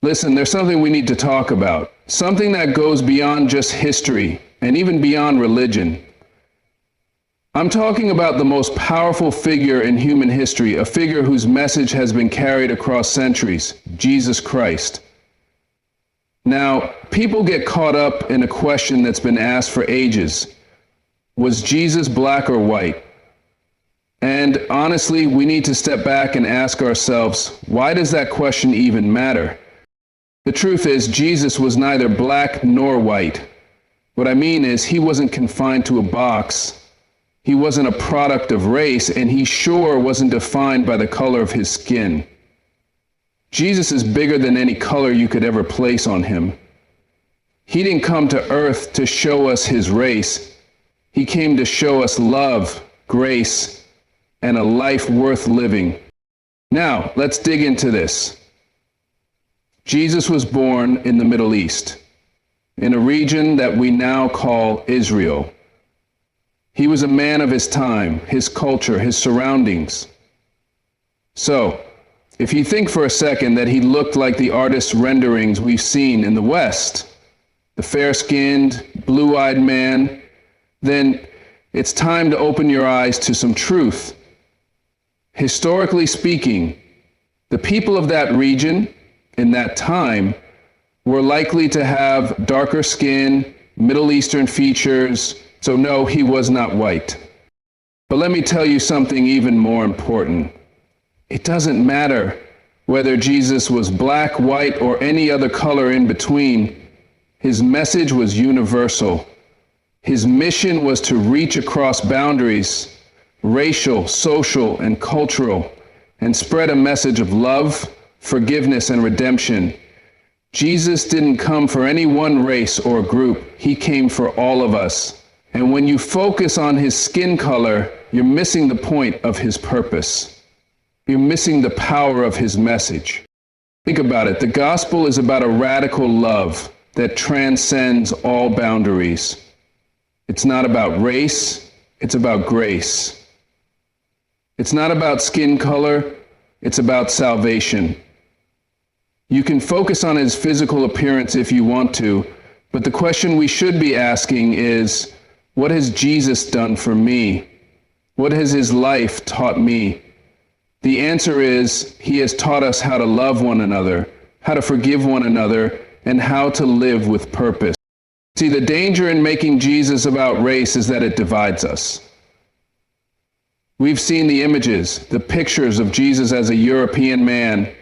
Listen, there's something we need to talk about, something that goes beyond just history and even beyond religion. I'm talking about the most powerful figure in human history, a figure whose message has been carried across centuries, Jesus Christ. Now, people get caught up in a question that's been asked for ages. Was Jesus black or white? And honestly, we need to step back and ask ourselves, why does that question even matter? The truth is, Jesus was neither black nor white. What I mean is, he wasn't confined to a box. He wasn't a product of race, and he sure wasn't defined by the color of his skin. Jesus is bigger than any color you could ever place on him. He didn't come to earth to show us his race. He came to show us love, grace, and a life worth living. Now, let's dig into this. Jesus was born in the Middle East, in a region that we now call Israel. He was a man of his time, his culture, his surroundings. So, if you think for a second that he looked like the artist's renderings we've seen in the West, the fair-skinned, blue-eyed man, then it's time to open your eyes to some truth. Historically speaking, the people of that region, in that time, were likely to have darker skin, Middle Eastern features, so no, he was not white. But let me tell you something even more important. It doesn't matter whether Jesus was black, white, or any other color in between. His message was universal. His mission was to reach across boundaries, racial, social, and cultural, and spread a message of love, forgiveness, and redemption. Jesus didn't come for any one race or group. He came for all of us. And when you focus on his skin color, you're missing the point of his purpose. You're missing the power of his message. Think about it. The gospel is about a radical love that transcends all boundaries. It's not about race. It's about grace. It's not about skin color. It's about salvation. You can focus on his physical appearance if you want to, but the question we should be asking is, what has Jesus done for me? What has his life taught me? The answer is, he has taught us how to love one another, how to forgive one another, and how to live with purpose. See, the danger in making Jesus about race is that it divides us. We've seen the images, the pictures of Jesus as a European man,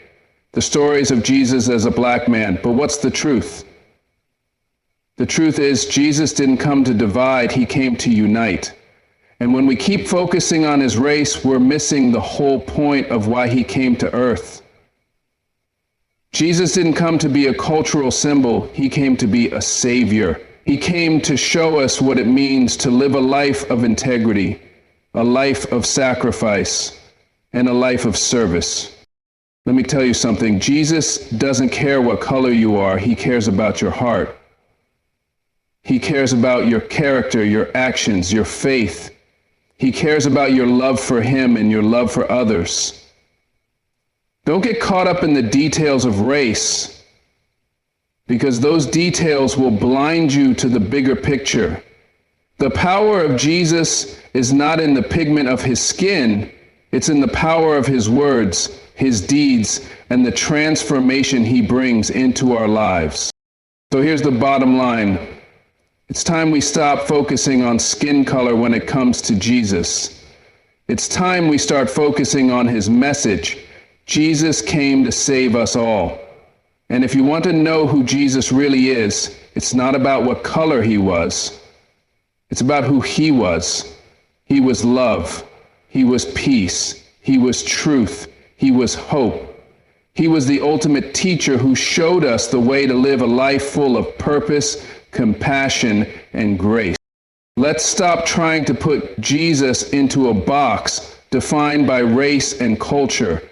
the stories of Jesus as a black man, but what's the truth? The truth is, Jesus didn't come to divide, he came to unite. And when we keep focusing on his race, we're missing the whole point of why he came to earth. Jesus didn't come to be a cultural symbol, he came to be a savior. He came to show us what it means to live a life of integrity, a life of sacrifice, and a life of service. Let me tell you something. Jesus doesn't care what color you are. He cares about your heart. He cares about your character, your actions, your faith. He cares about your love for him and your love for others. Don't get caught up in the details of race, because those details will blind you to the bigger picture. The power of Jesus is not in the pigment of his skin. It's in the power of his words, his deeds, and the transformation he brings into our lives. So here's the bottom line. It's time we stop focusing on skin color when it comes to Jesus. It's time we start focusing on his message. Jesus came to save us all. And if you want to know who Jesus really is, it's not about what color he was. It's about who he was. He was love. He was peace. He was truth. He was hope. He was the ultimate teacher who showed us the way to live a life full of purpose, compassion, and grace. Let's stop trying to put Jesus into a box defined by race and culture.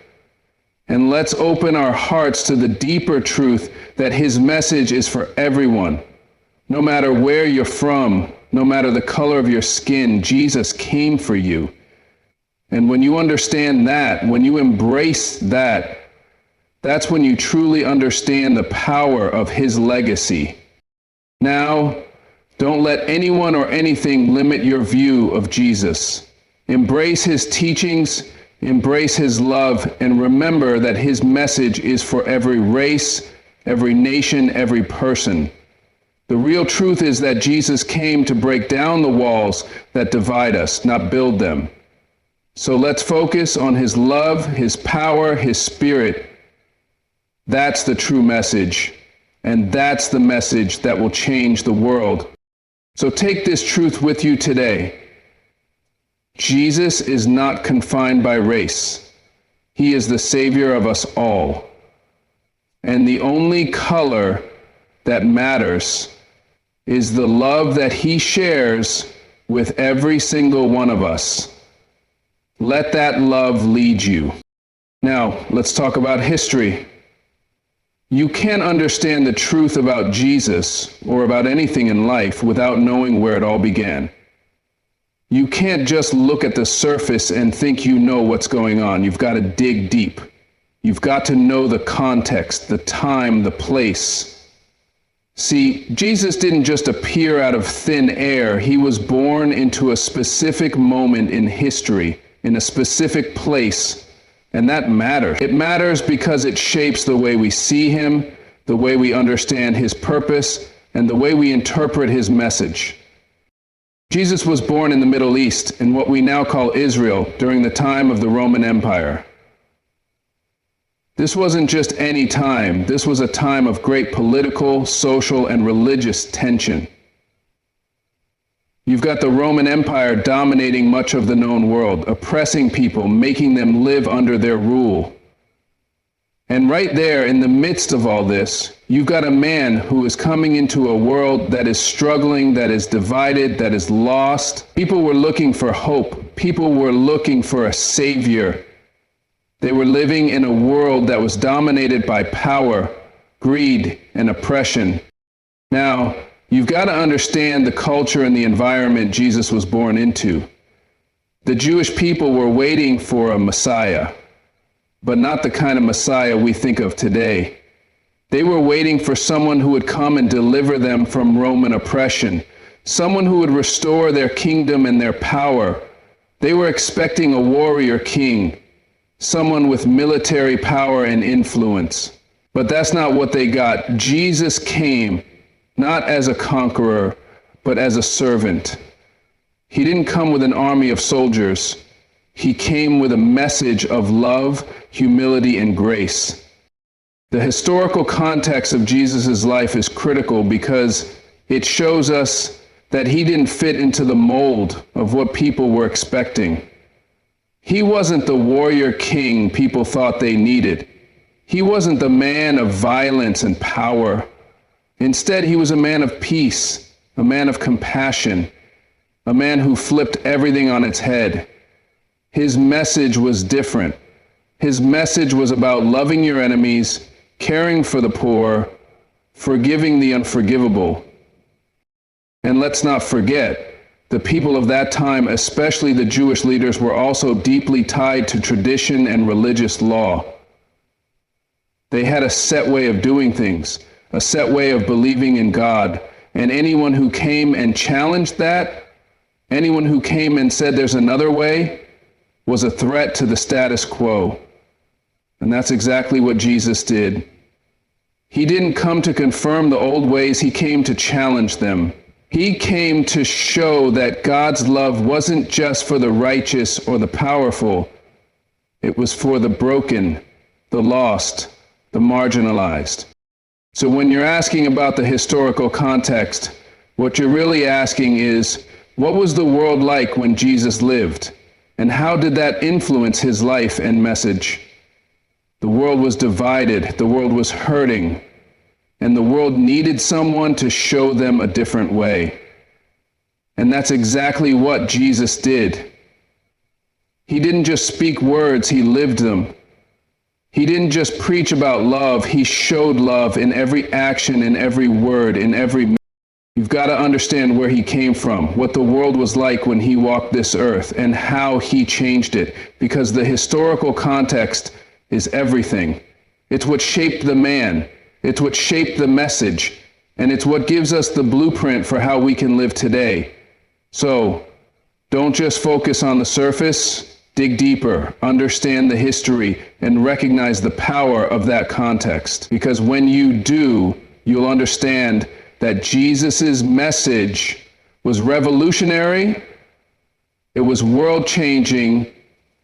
And let's open our hearts to the deeper truth that his message is for everyone. No matter where you're from, no matter the color of your skin, Jesus came for you. And when you understand that, when you embrace that, That's when you truly understand the power of his legacy. Now, don't let anyone or anything limit your view of Jesus. Embrace his teachings, embrace his love, and remember that his message is for every race, every nation, every person. The real truth is that Jesus came to break down the walls that divide us, not build them. So let's focus on his love, his power, his spirit. That's the true message, and that's the message that will change the world. So take this truth with you today. Jesus is not confined by race. He is the Savior of us all. And the only color that matters is the love that he shares with every single one of us. Let that love lead you. Now, let's talk about history. You can't understand the truth about Jesus or about anything in life without knowing where it all began. You can't just look at the surface and think you know what's going on. You've got to dig deep. You've got to know the context, the time, the place. See, Jesus didn't just appear out of thin air. He was born into a specific moment in history, in a specific place. And that matters. It matters because it shapes the way we see him, the way we understand his purpose, and the way we interpret his message. Jesus was born in the Middle East, in what we now call Israel, during the time of the Roman Empire. This wasn't just any time. This was a time of great political, social, and religious tension. You've got the Roman Empire dominating much of the known world, oppressing people, making them live under their rule. And right there, in the midst of all this, you've got a man who is coming into a world that is struggling, that is divided, that is lost. People were looking for hope. People were looking for a savior. They were living in a world that was dominated by power, greed, and oppression. Now, you've got to understand the culture and the environment Jesus was born into. The Jewish people were waiting for a Messiah, but not the kind of Messiah we think of today. They were waiting for someone who would come and deliver them from Roman oppression, someone who would restore their kingdom and their power. They were expecting a warrior king, someone with military power and influence. But that's not what they got. Jesus came not as a conqueror, but as a servant. He didn't come with an army of soldiers. He came with a message of love, humility, and grace. The historical context of Jesus' life is critical because it shows us that he didn't fit into the mold of what people were expecting. He wasn't the warrior king people thought they needed. He wasn't the man of violence and power. Instead, he was a man of peace, a man of compassion, a man who flipped everything on its head. His message was different. His message was about loving your enemies, caring for the poor, forgiving the unforgivable. And let's not forget, the people of that time, especially the Jewish leaders, were also deeply tied to tradition and religious law. They had a set way of doing things, a set way of believing in God. And anyone who came and challenged that, anyone who came and said there's another way, was a threat to the status quo. And that's exactly what Jesus did. He didn't come to confirm the old ways, he came to challenge them. He came to show that God's love wasn't just for the righteous or the powerful. It was for the broken, the lost, the marginalized. So when you're asking about the historical context, what you're really asking is, what was the world like when Jesus lived? And how did that influence his life and message? The world was divided, the world was hurting, and the world needed someone to show them a different way. And that's exactly what Jesus did. He didn't just speak words, he lived them. He didn't just preach about love, he showed love in every action, in every word, in every... You've got to understand where he came from, what the world was like when he walked this earth, and how he changed it, because the historical context is everything. It's what shaped the man. It's what shaped the message. And it's what gives us the blueprint for how we can live today. So, don't just focus on the surface. Dig deeper, understand the history, and recognize the power of that context. Because when you do, you'll understand that Jesus' message was revolutionary, it was world-changing,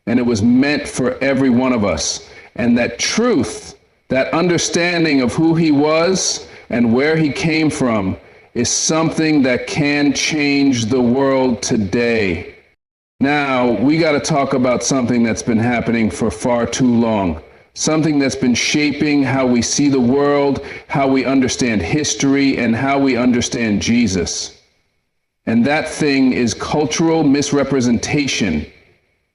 and it was meant for every one of us. And that truth, that understanding of who he was and where he came from, is something that can change the world today. Now, we got to talk about something that's been happening for far too long. Something that's been shaping how we see the world, how we understand history, and how we understand Jesus. And that thing is cultural misrepresentation.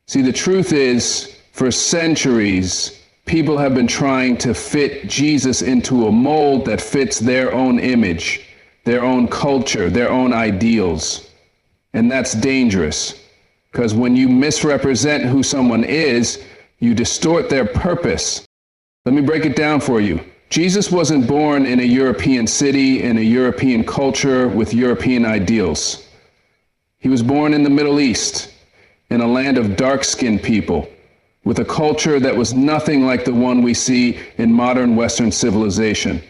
See, the truth is, for centuries, people have been trying to fit Jesus into a mold that fits their own image, their own culture, their own ideals. And that's dangerous. Because when you misrepresent who someone is, you distort their purpose. Let me break it down for you. Jesus wasn't born in a European city, in a European culture, with European ideals. He was born in the Middle East, in a land of dark-skinned people, with a culture that was nothing like the one we see in modern Western civilization.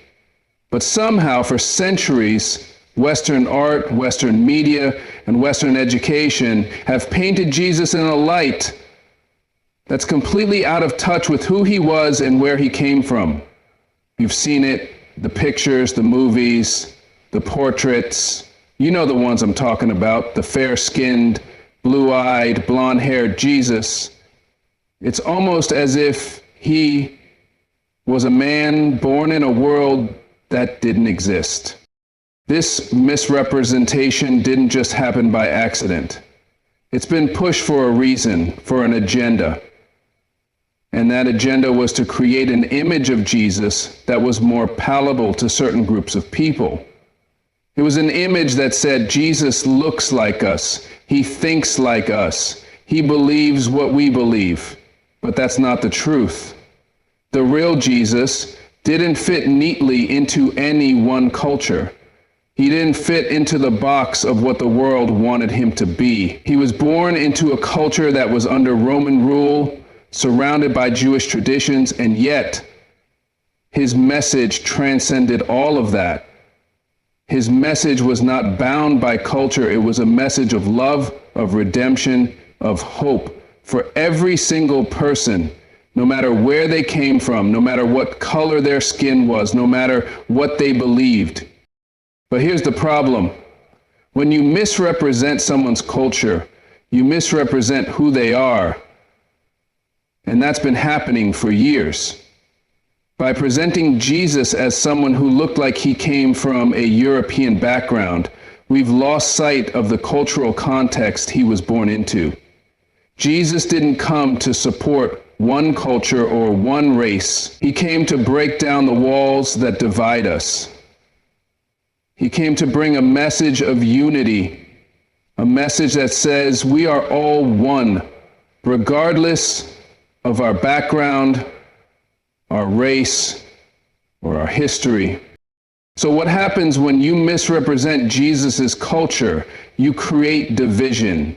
But somehow, for centuries, Western art, Western media, and Western education have painted Jesus in a light that's completely out of touch with who he was and where he came from. You've seen it, the pictures, the movies, the portraits. You know the ones I'm talking about, the fair-skinned, blue-eyed, blonde-haired Jesus. It's almost as if he was a man born in a world that didn't exist. This misrepresentation didn't just happen by accident. It's been pushed for a reason, for an agenda. And that agenda was to create an image of Jesus that was more palatable to certain groups of people. It was an image that said, Jesus looks like us. He thinks like us. He believes what we believe. But that's not the truth. The real Jesus didn't fit neatly into any one culture. He didn't fit into the box of what the world wanted him to be. He was born into a culture that was under Roman rule, surrounded by Jewish traditions, and yet his message transcended all of that. His message was not bound by culture. It was a message of love, of redemption, of hope for every single person, no matter where they came from, no matter what color their skin was, no matter what they believed. But here's the problem. When you misrepresent someone's culture, you misrepresent who they are. And that's been happening for years. By presenting Jesus as someone who looked like he came from a European background, we've lost sight of the cultural context he was born into. Jesus didn't come to support one culture or one race. He came to break down the walls that divide us. He came to bring a message of unity, a message that says we are all one, regardless of our background, our race, or our history. So what happens when you misrepresent Jesus' culture? You create division.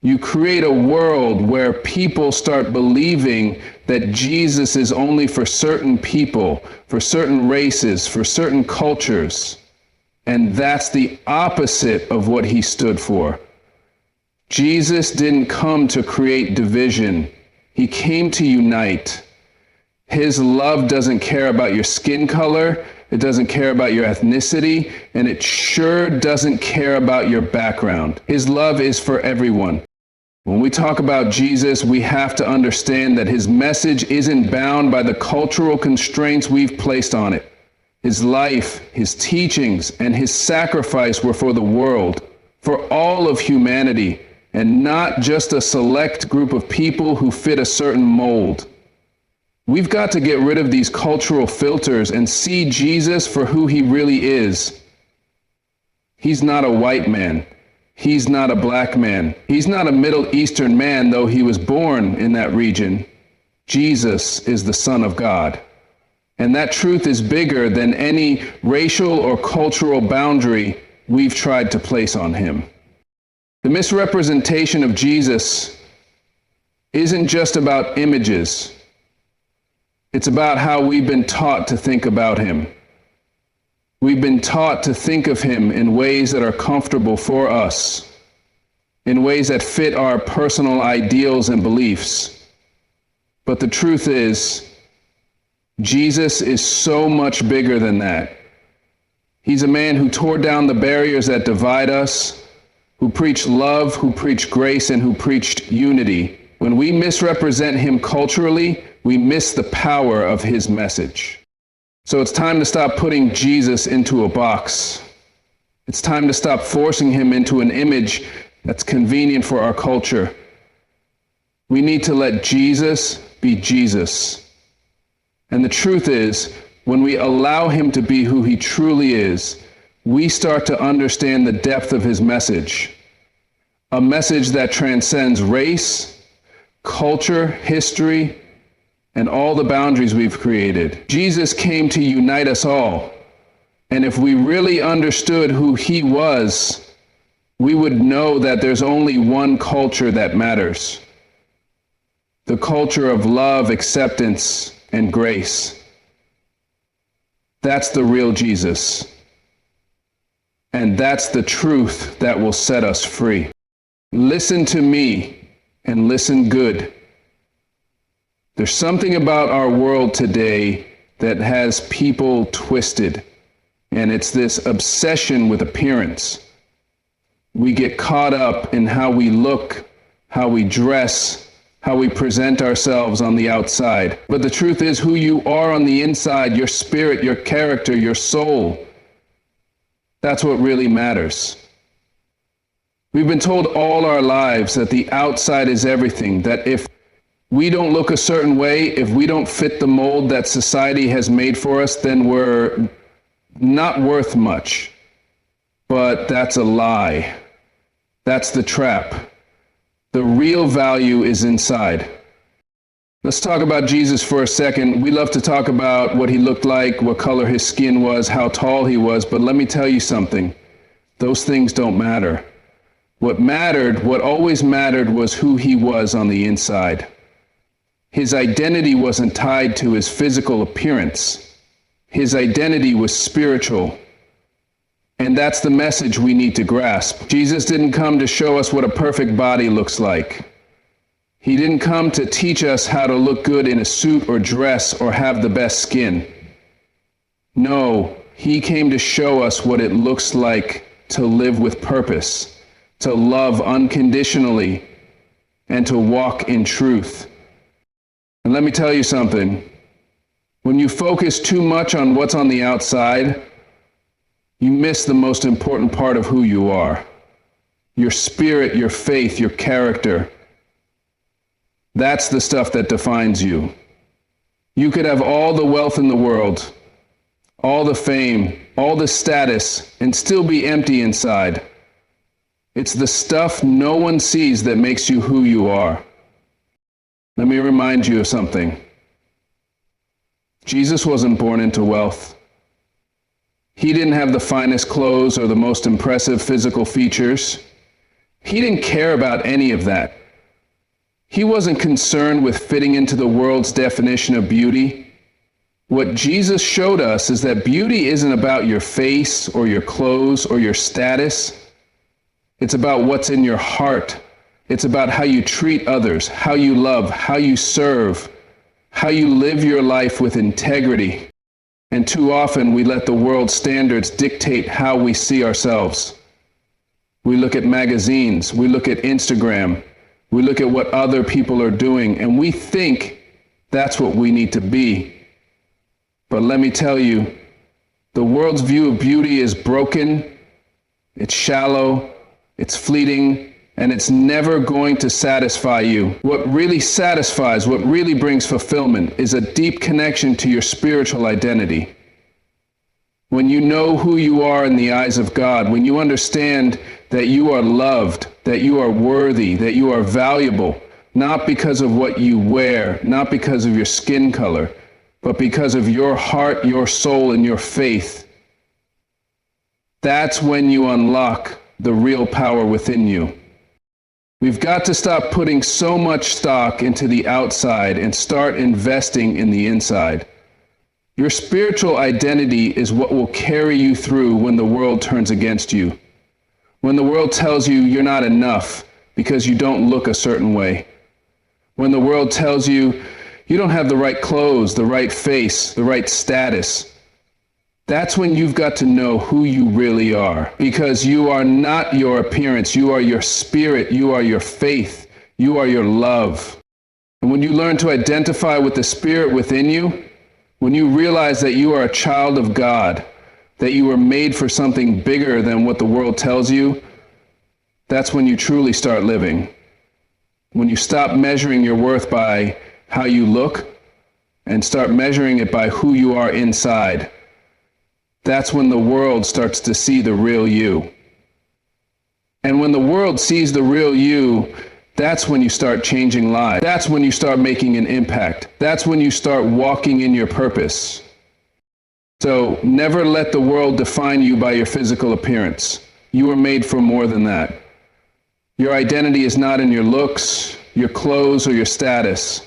You create a world where people start believing that Jesus is only for certain people, for certain races, for certain cultures. And that's the opposite of what he stood for. Jesus didn't come to create division. He came to unite. His love doesn't care about your skin color. It doesn't care about your ethnicity. And it sure doesn't care about your background. His love is for everyone. When we talk about Jesus, we have to understand that his message isn't bound by the cultural constraints we've placed on it. His life, his teachings, and his sacrifice were for the world, for all of humanity, and not just a select group of people who fit a certain mold. We've got to get rid of these cultural filters and see Jesus for who he really is. He's not a white man. He's not a black man. He's not a Middle Eastern man, though he was born in that region. Jesus is the Son of God. And that truth is bigger than any racial or cultural boundary we've tried to place on him. The misrepresentation of Jesus isn't just about images. It's about how we've been taught to think about him. We've been taught to think of him in ways that are comfortable for us, in ways that fit our personal ideals and beliefs. But the truth is, Jesus is so much bigger than that. He's a man who tore down the barriers that divide us, who preached love, who preached grace, and who preached unity. When we misrepresent him culturally, we miss the power of his message. So it's time to stop putting Jesus into a box. It's time to stop forcing him into an image that's convenient for our culture. We need to let Jesus be Jesus. And the truth is, when we allow him to be who he truly is, we start to understand the depth of his message. A message that transcends race, culture, history, and all the boundaries we've created. Jesus came to unite us all. And if we really understood who he was, we would know that there's only one culture that matters. The culture of love, acceptance, and grace. That's the real Jesus. And that's the truth that will set us free. Listen to me and listen good. There's something about our world today that has people twisted, and it's this obsession with appearance. We get caught up in how we look, how we dress, how we present ourselves on the outside. But the truth is, who you are on the inside, your spirit, your character, your soul, that's what really matters. We've been told all our lives that the outside is everything, that if we don't look a certain way, if we don't fit the mold that society has made for us, then we're not worth much. But that's a lie. That's the trap. The real value is inside. Let's talk about Jesus for a second. We love to talk about what he looked like, what color his skin was, how tall he was, but let me tell you something. Those things don't matter. What mattered, what always mattered, was who he was on the inside. His identity wasn't tied to his physical appearance. His identity was spiritual. And that's the message we need to grasp. Jesus didn't come to show us what a perfect body looks like. He didn't come to teach us how to look good in a suit or dress or have the best skin. No, he came to show us what it looks like to live with purpose, to love unconditionally, and to walk in truth. And let me tell you something. When you focus too much on what's on the outside, you miss the most important part of who you are. Your spirit, your faith, your character. That's the stuff that defines you. You could have all the wealth in the world, all the fame, all the status, and still be empty inside. It's the stuff no one sees that makes you who you are. Let me remind you of something. Jesus wasn't born into wealth. He didn't have the finest clothes or the most impressive physical features. He didn't care about any of that. He wasn't concerned with fitting into the world's definition of beauty. What Jesus showed us is that beauty isn't about your face or your clothes or your status. It's about what's in your heart. It's about how you treat others, how you love, how you serve, how you live your life with integrity. And too often we let the world's standards dictate how we see ourselves. We look at magazines, we look at Instagram, we look at what other people are doing, and we think that's what we need to be. But let me tell you, the world's view of beauty is broken, it's shallow, it's fleeting, and it's never going to satisfy you. What really satisfies, what really brings fulfillment, is a deep connection to your spiritual identity. When you know who you are in the eyes of God, when you understand that you are loved, that you are worthy, that you are valuable, not because of what you wear, not because of your skin color, but because of your heart, your soul, and your faith. That's when you unlock the real power within you. We've got to stop putting so much stock into the outside and start investing in the inside. Your spiritual identity is what will carry you through when the world turns against you. When the world tells you you're not enough because you don't look a certain way. When the world tells you you don't have the right clothes, the right face, the right status. That's when you've got to know who you really are, because you are not your appearance. You are your spirit. You are your faith. You are your love. And when you learn to identify with the spirit within you, when you realize that you are a child of God, that you were made for something bigger than what the world tells you, that's when you truly start living. When you stop measuring your worth by how you look and start measuring it by who you are inside. That's when the world starts to see the real you. And when the world sees the real you, that's when you start changing lives. That's when you start making an impact. That's when you start walking in your purpose. So never let the world define you by your physical appearance. You were made for more than that. Your identity is not in your looks, your clothes, or your status.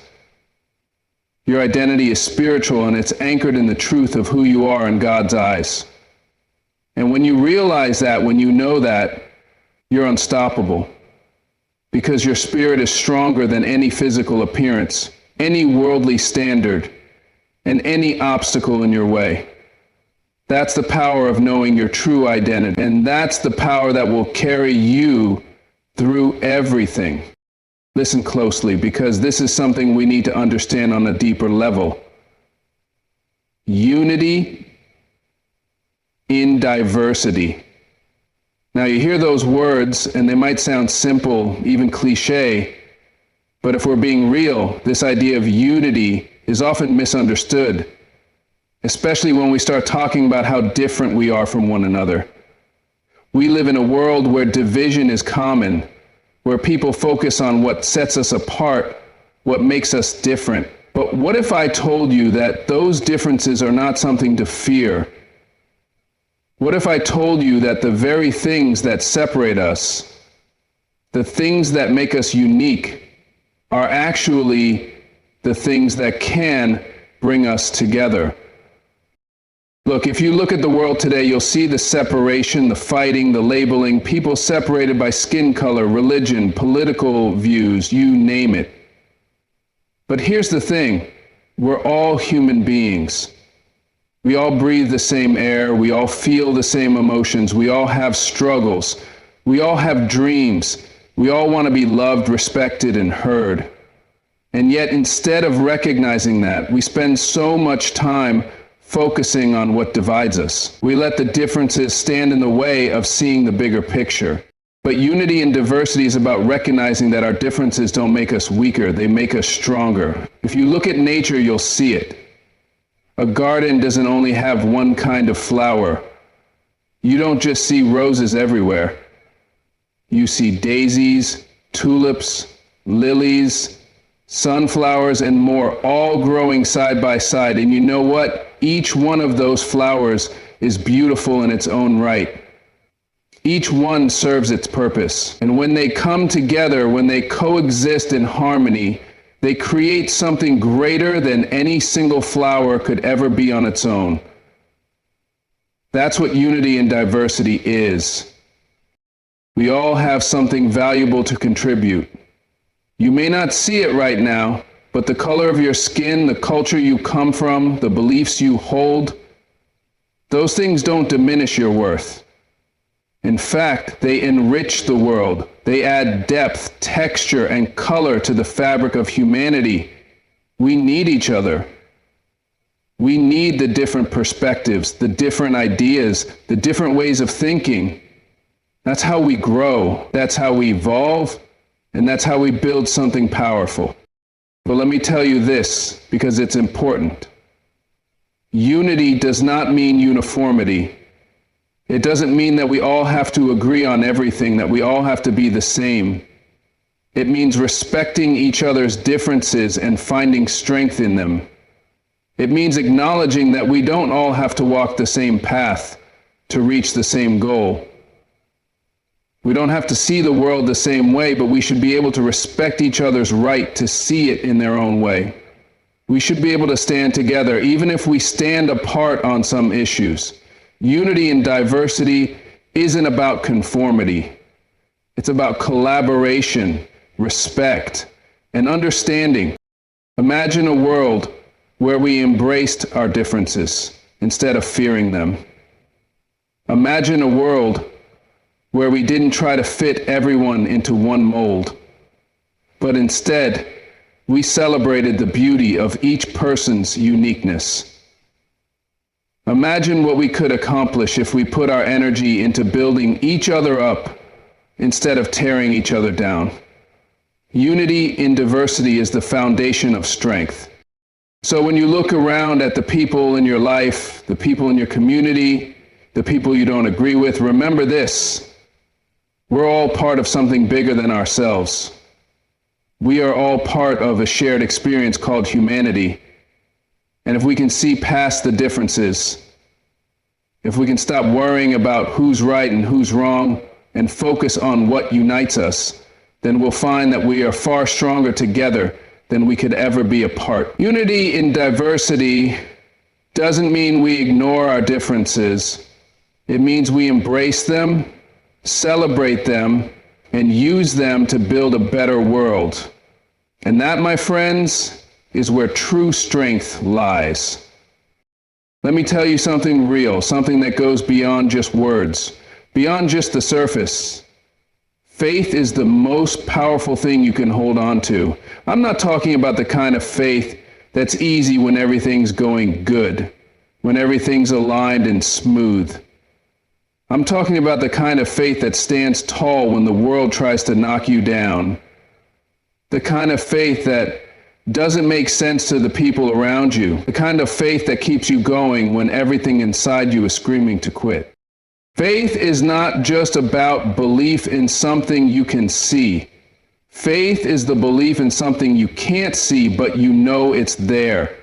Your identity is spiritual, and it's anchored in the truth of who you are in God's eyes. And when you realize that, when you know that, you're unstoppable. Because your spirit is stronger than any physical appearance, any worldly standard, and any obstacle in your way. That's the power of knowing your true identity. And that's the power that will carry you through everything. Listen closely, because this is something we need to understand on a deeper level. Unity in diversity. Now you hear those words and they might sound simple, even cliche, but if we're being real, this idea of unity is often misunderstood, especially when we start talking about how different we are from one another. We live in a world where division is common, where people focus on what sets us apart, what makes us different. But what if I told you that those differences are not something to fear? What if I told you that the very things that separate us, the things that make us unique, are actually the things that can bring us together? Look, if you look at the world today, you'll see the separation, the fighting, the labeling, people separated by skin color, religion, political views, you name it. But here's the thing, we're all human beings. We all breathe the same air, we all feel the same emotions, we all have struggles, we all have dreams, we all want to be loved, respected, and heard. And yet, instead of recognizing that, we spend so much time focusing on what divides us. We let the differences stand in the way of seeing the bigger picture. But unity and diversity is about recognizing that our differences don't make us weaker, they make us stronger. If you look at nature, you'll see it. A garden doesn't only have one kind of flower. You don't just see roses everywhere. You see daisies, tulips, lilies, sunflowers, and more, all growing side by side. And you know what? Each one of those flowers is beautiful in its own right. Each one serves its purpose. And when they come together, when they coexist in harmony, they create something greater than any single flower could ever be on its own. That's what unity and diversity is. We all have something valuable to contribute. You may not see it right now, but the color of your skin, the culture you come from, the beliefs you hold, those things don't diminish your worth. In fact, they enrich the world. They add depth, texture, and color to the fabric of humanity. We need each other. We need the different perspectives, the different ideas, the different ways of thinking. That's how we grow. That's how we evolve. And that's how we build something powerful. But let me tell you this, because it's important. Unity does not mean uniformity. It doesn't mean that we all have to agree on everything, that we all have to be the same. It means respecting each other's differences and finding strength in them. It means acknowledging that we don't all have to walk the same path to reach the same goal. We don't have to see the world the same way, but we should be able to respect each other's right to see it in their own way. We should be able to stand together, even if we stand apart on some issues. Unity in diversity isn't about conformity. It's about collaboration, respect, and understanding. Imagine a world where we embraced our differences instead of fearing them. Imagine a world where we didn't try to fit everyone into one mold, but instead, we celebrated the beauty of each person's uniqueness. Imagine what we could accomplish if we put our energy into building each other up instead of tearing each other down. Unity in diversity is the foundation of strength. So when you look around at the people in your life, the people in your community, the people you don't agree with, remember this: we're all part of something bigger than ourselves. We are all part of a shared experience called humanity. And if we can see past the differences, if we can stop worrying about who's right and who's wrong and focus on what unites us, then we'll find that we are far stronger together than we could ever be apart. Unity in diversity doesn't mean we ignore our differences. It means we embrace them, celebrate them, and use them to build a better world. And that, my friends, is where true strength lies. Let me tell you something real, something that goes beyond just words, beyond just the surface. Faith is the most powerful thing you can hold on to. I'm not talking about the kind of faith that's easy when everything's going good, when everything's aligned and smooth. I'm talking about the kind of faith that stands tall when the world tries to knock you down. The kind of faith that doesn't make sense to the people around you. The kind of faith that keeps you going when everything inside you is screaming to quit. Faith is not just about belief in something you can see. Faith is the belief in something you can't see, but you know it's there.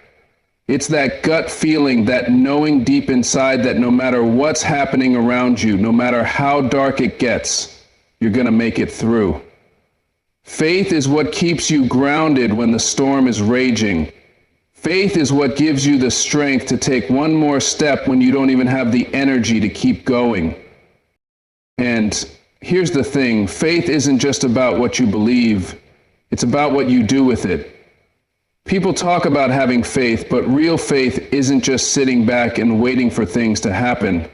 It's that gut feeling, that knowing deep inside that no matter what's happening around you, no matter how dark it gets, you're going to make it through. Faith is what keeps you grounded when the storm is raging. Faith is what gives you the strength to take one more step when you don't even have the energy to keep going. And here's the thing, faith isn't just about what you believe, it's about what you do with it. People talk about having faith, but real faith isn't just sitting back and waiting for things to happen.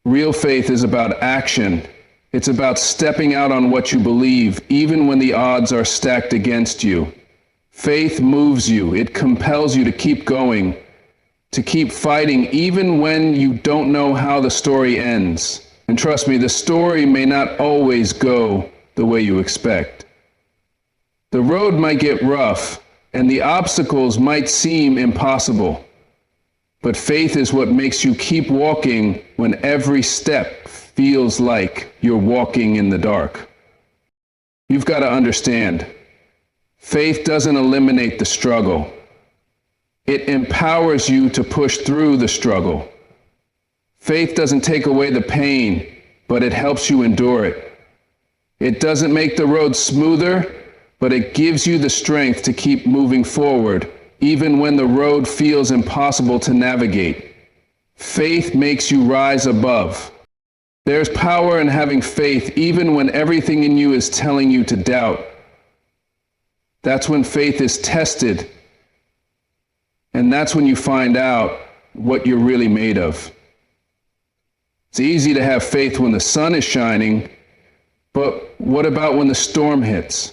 Real faith is about action. It's about stepping out on what you believe, even when the odds are stacked against you. Faith moves you. It compels you to keep going, to keep fighting, even when you don't know how the story ends. And trust me, the story may not always go the way you expect. The road might get rough, and the obstacles might seem impossible. But faith is what makes you keep walking when every step feels like you're walking in the dark. You've got to understand, faith doesn't eliminate the struggle. It empowers you to push through the struggle. Faith doesn't take away the pain, but it helps you endure it. It doesn't make the road smoother, but it gives you the strength to keep moving forward, even when the road feels impossible to navigate. Faith makes you rise above. There's power in having faith, even when everything in you is telling you to doubt. That's when faith is tested, and that's when you find out what you're really made of. It's easy to have faith when the sun is shining, but what about when the storm hits?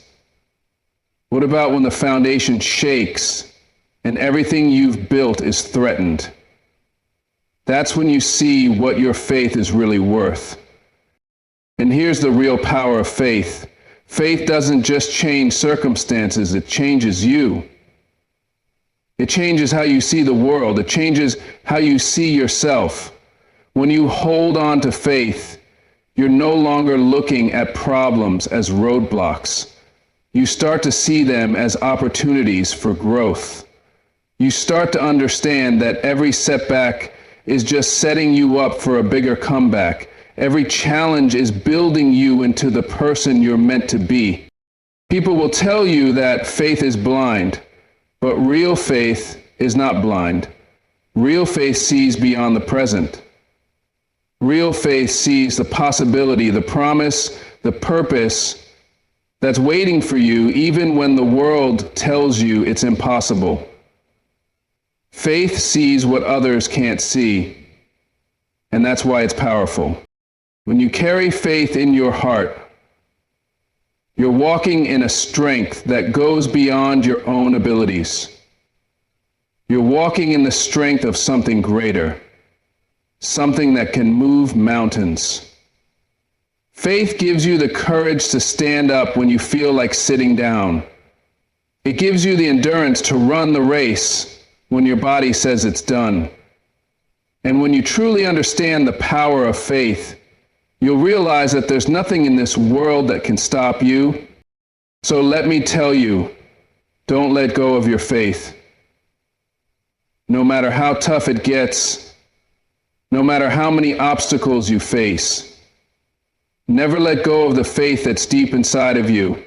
What about when the foundation shakes and everything you've built is threatened? That's when you see what your faith is really worth. And here's the real power of faith. Faith doesn't just change circumstances, it changes you. It changes how you see the world. It changes how you see yourself. When you hold on to faith, you're no longer looking at problems as roadblocks. You start to see them as opportunities for growth. You start to understand that every setback is just setting you up for a bigger comeback. Every challenge is building you into the person you're meant to be. People will tell you that faith is blind, but real faith is not blind. Real faith sees beyond the present. Real faith sees the possibility, the promise, the purpose that's waiting for you even when the world tells you it's impossible. Faith sees what others can't see, and that's why it's powerful. When you carry faith in your heart, you're walking in a strength that goes beyond your own abilities. You're walking in the strength of something greater, something that can move mountains. Faith gives you the courage to stand up when you feel like sitting down. It gives you the endurance to run the race when your body says it's done. And when you truly understand the power of faith, you'll realize that there's nothing in this world that can stop you. So let me tell you, don't let go of your faith. No matter how tough it gets, no matter how many obstacles you face, never let go of the faith that's deep inside of you,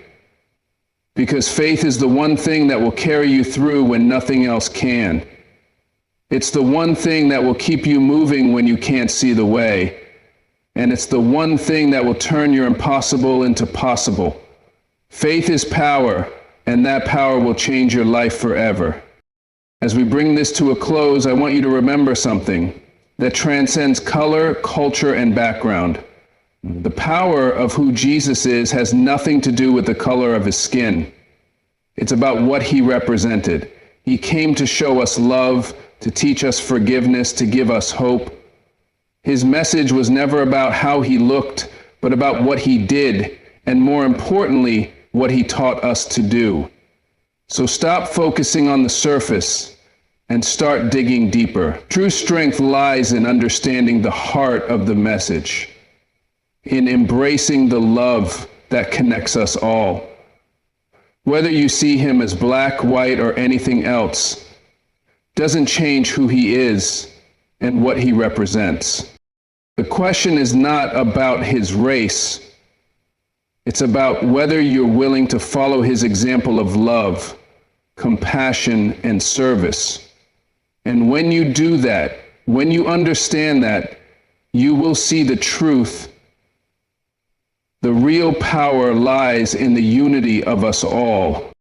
because faith is the one thing that will carry you through when nothing else can. It's the one thing that will keep you moving when you can't see the way. And it's the one thing that will turn your impossible into possible. Faith is power, and that power will change your life forever. As we bring this to a close, I want you to remember something that transcends color, culture, and background. The power of who Jesus is has nothing to do with the color of his skin. It's about what he represented. He came to show us love, to teach us forgiveness, to give us hope. His message was never about how he looked, but about what he did, and more importantly, what he taught us to do. So stop focusing on the surface and start digging deeper. True strength lies in understanding the heart of the message, in embracing the love that connects us all. Whether you see him as black, white, or anything else, doesn't change who he is and what he represents. The question is not about his race. It's about whether you're willing to follow his example of love, compassion, and service. And when you do that, when you understand that, you will see the truth. The real power lies in the unity of us all.